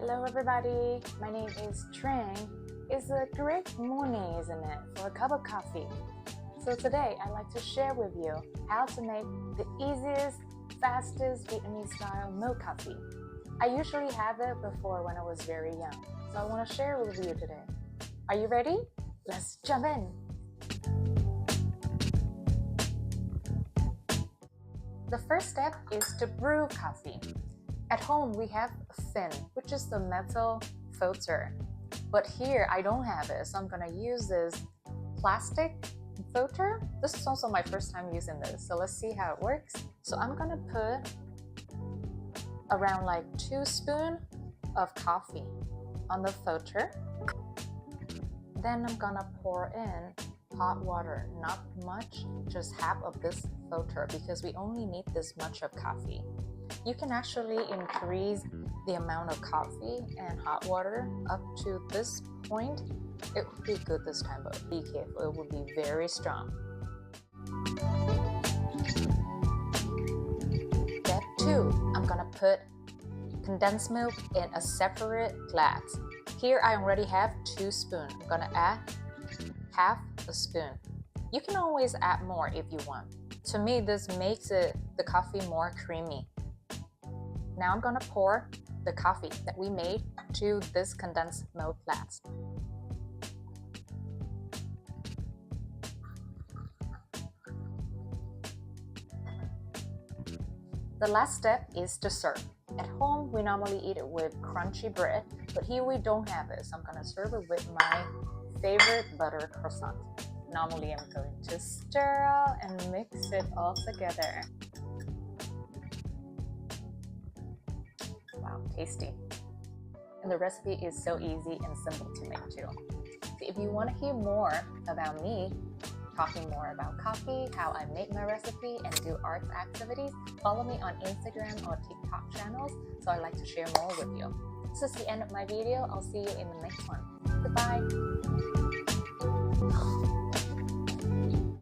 Hello everybody, my name is Trang. It's a great morning, isn't it, for a cup of coffee. So today I'd like to share with you how to make the easiest, fastest Vietnamese style milk coffee. I usually have it before when I was very young, so I want to share with you today. Are you ready? Let's jump in! The first step is to brew coffee. At home, we have a fin, which is the metal filter. But here, I don't have it, so I'm gonna use this plastic filter. This is also my first time using this, so let's see how it works. So I'm gonna put around like 2 spoons of coffee on the filter. Then I'm gonna pour in hot water, not much, just half of this filter because we only need this much of coffee. You can actually increase the amount of coffee and hot water up to this point. It would be good this time, but be careful, it will be very strong. Step 2, I'm gonna put condensed milk in a separate glass. Here I already have 2 spoons. I'm gonna add half a spoon. You can always add more if you want. To me, this makes the coffee more creamy. Now I'm gonna pour the coffee that we made to this condensed milk glass. The last step is to serve. At home, we normally eat it with crunchy bread, but here we don't have it, so I'm gonna serve it with my favorite butter croissant. Normally, I'm going to stir and mix it all together. Wow, tasty. And the recipe is so easy and simple to make too. So if you want to hear more about me, talking more about coffee, how I make my recipe, and do arts activities, follow me on Instagram or TikTok channels, so I like to share more with you. This is the end of my video. I'll see you in the next one. Goodbye!